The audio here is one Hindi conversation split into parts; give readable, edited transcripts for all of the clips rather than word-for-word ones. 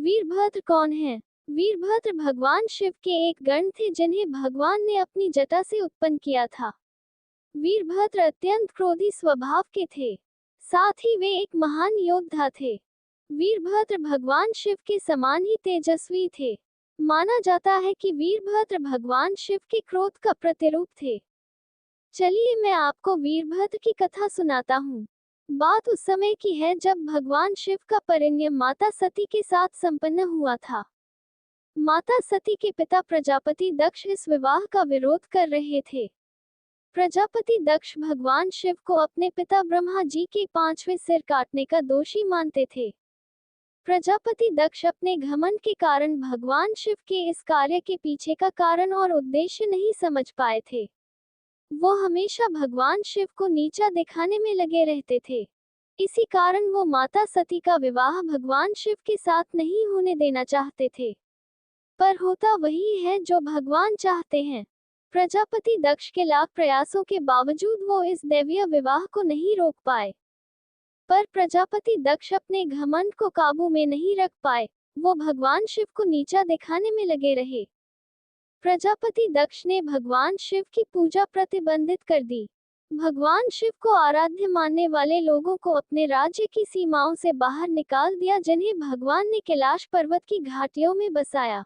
वीरभद्र कौन है? वीरभद्र भगवान शिव के एक गण थे जिन्हें भगवान ने अपनी जटा से उत्पन्न किया था। वीरभद्र अत्यंत क्रोधी स्वभाव के थे, साथ ही वे एक महान योद्धा थे। वीरभद्र भगवान शिव के समान ही तेजस्वी थे। माना जाता है कि वीरभद्र भगवान शिव के क्रोध का प्रतिरूप थे। चलिए मैं आपको वीरभद्र की कथा सुनाता हूँ। बात उस समय की है जब भगवान शिव का परिणय माता सती के साथ संपन्न हुआ था। माता सती के पिता प्रजापति दक्ष इस विवाह का विरोध कर रहे थे। प्रजापति दक्ष भगवान शिव को अपने पिता ब्रह्मा जी के 5वें सिर काटने का दोषी मानते थे। प्रजापति दक्ष अपने घमंड के कारण भगवान शिव के इस कार्य के पीछे का कारण और उद्देश्य नहीं समझ पाए थे। वो हमेशा भगवान शिव को नीचा दिखाने में लगे रहते थे। इसी कारण वो माता सती का विवाह भगवान शिव के साथ नहीं होने देना चाहते थे। पर होता वही है जो भगवान चाहते हैं। प्रजापति दक्ष के लाख प्रयासों के बावजूद वो इस दैवीय विवाह को नहीं रोक पाए। पर प्रजापति दक्ष अपने घमंड को काबू में नहीं रख पाए। वो भगवान शिव को नीचा दिखाने में लगे रहे। प्रजापति दक्ष ने भगवान शिव की पूजा प्रतिबंधित कर दी। भगवान शिव को आराध्य मानने वाले लोगों को अपने राज्य की सीमाओं से बाहर निकाल दिया, जिन्हें भगवान ने कैलाश पर्वत की घाटियों में बसाया।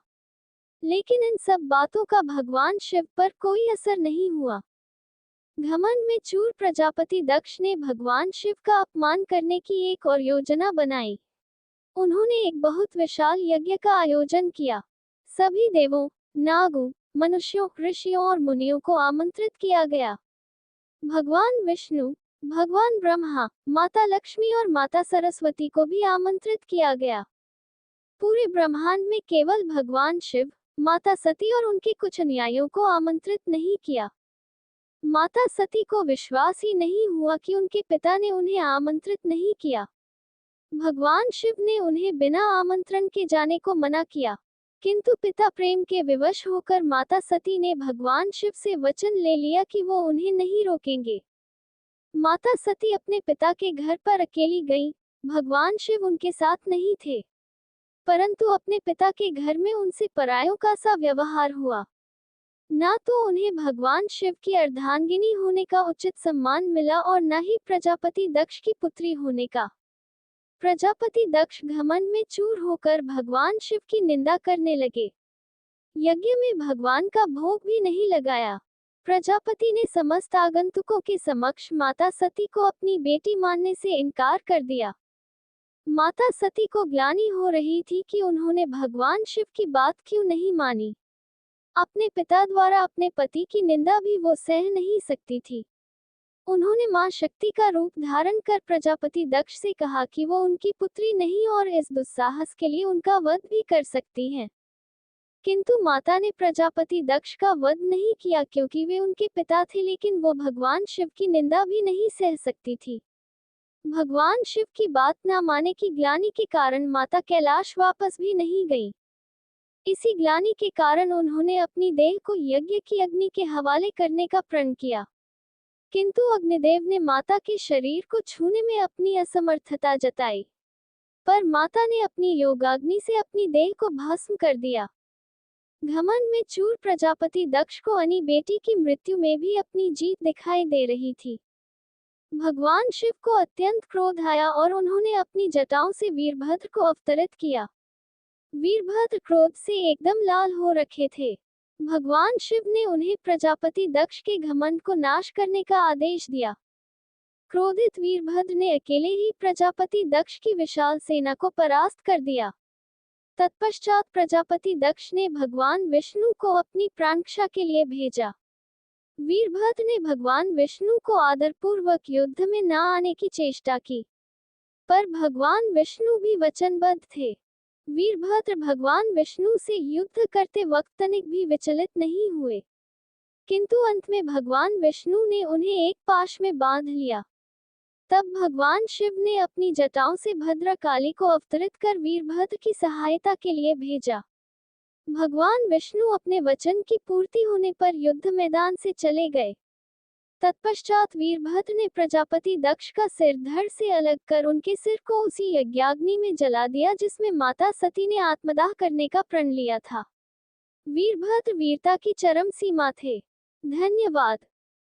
लेकिन इन सब बातों का भगवान शिव पर कोई असर नहीं हुआ। घमंड में चूर प्रजापति दक्ष ने भगवान शिव का अपमान करने की एक और योजना बनाई। उन्होंने एक बहुत विशाल यज्ञ का आयोजन किया। सभी देवों, नागों, मनुष्यों, ऋषियों और मुनियों को आमंत्रित किया गया। भगवान विष्णु, भगवान ब्रह्मा, माता लक्ष्मी और माता सरस्वती को भी आमंत्रित किया गया। पूरे ब्रह्मांड में केवल भगवान शिव, माता सती और उनके कुछ अनुयायियों को आमंत्रित नहीं किया। माता सती को विश्वास ही नहीं हुआ कि उनके पिता ने उन्हें आमंत्रित नहीं किया। भगवान शिव ने उन्हें बिना आमंत्रण के जाने को मना किया, किंतु पिता प्रेम के विवश होकर माता सती ने भगवान शिव से वचन ले लिया कि वो उन्हें नहीं रोकेंगे। माता सती अपने पिता के घर पर अकेली गईं। भगवान शिव उनके साथ नहीं थे, परंतु अपने पिता के घर में उनसे परायों का सा व्यवहार हुआ। ना तो उन्हें भगवान शिव की अर्धांगिनी होने का उचित सम्मान मिला और न ही प्रजापति दक्ष की पुत्री होने का। प्रजापति दक्ष घमंड में चूर होकर भगवान शिव की निंदा करने लगे। यज्ञ में भगवान का भोग भी नहीं लगाया। प्रजापति ने समस्त आगंतुकों के समक्ष माता सती को अपनी बेटी मानने से इनकार कर दिया। माता सती को ग्लानि हो रही थी कि उन्होंने भगवान शिव की बात क्यों नहीं मानी। अपने पिता द्वारा अपने पति की निंदा भी वो सह नहीं सकती थी। उन्होंने मां शक्ति का रूप धारण कर प्रजापति दक्ष से कहा कि वो उनकी पुत्री नहीं और इस दुस्साहस के लिए उनका वध भी कर सकती हैं। किंतु माता ने प्रजापति दक्ष का वध नहीं किया क्योंकि वे उनके पिता थे, लेकिन वो भगवान शिव की निंदा भी नहीं सह सकती थी। भगवान शिव की बात न माने की ग्लानि के कारण माता कैलाश वापस भी नहीं गई। इसी ग्लानि के कारण उन्होंने अपनी देह को यज्ञ की अग्नि के हवाले करने का प्रण किया, किंतु अग्निदेव ने माता के शरीर को छूने में अपनी असमर्थता जताई। पर माता ने अपनी योगाग्नि से अपनी देह को भस्म कर दिया। घमंड में चूर प्रजापति दक्ष को अपनी बेटी की मृत्यु में भी अपनी जीत दिखाई दे रही थी। भगवान शिव को अत्यंत क्रोध आया और उन्होंने अपनी जटाओं से वीरभद्र को अवतरित किया। वीरभद्र क्रोध से एकदम लाल हो रखे थे। भगवान शिव ने उन्हें प्रजापति दक्ष के घमंड को नाश करने का आदेश दिया। क्रोधित वीरभद्र ने अकेले ही प्रजापति दक्ष की विशाल सेना को परास्त कर दिया। तत्पश्चात प्रजापति दक्ष ने भगवान विष्णु को अपनी प्राणरक्षा के लिए भेजा। वीरभद्र ने भगवान विष्णु को आदरपूर्वक युद्ध में न आने की चेष्टा की, पर भगवान विष्णु भी वचनबद्ध थे। वीरभद्र भगवान विष्णु से युद्ध करते वक्त तनिक भी विचलित नहीं हुए, किंतु अंत में भगवान विष्णु ने उन्हें एक पाश में बांध लिया। तब भगवान शिव ने अपनी जटाओं से भद्रकाली को अवतरित कर वीरभद्र की सहायता के लिए भेजा। भगवान विष्णु अपने वचन की पूर्ति होने पर युद्ध मैदान से चले गए। तत्पश्चात वीरभद्र ने प्रजापति दक्ष का सिर धड़ से अलग कर उनके सिर को उसी यज्ञाग्नि में जला दिया जिसमें माता सती ने आत्मदाह करने का प्रण लिया था। वीरभद्र वीरता की चरम सीमा थे। धन्यवाद।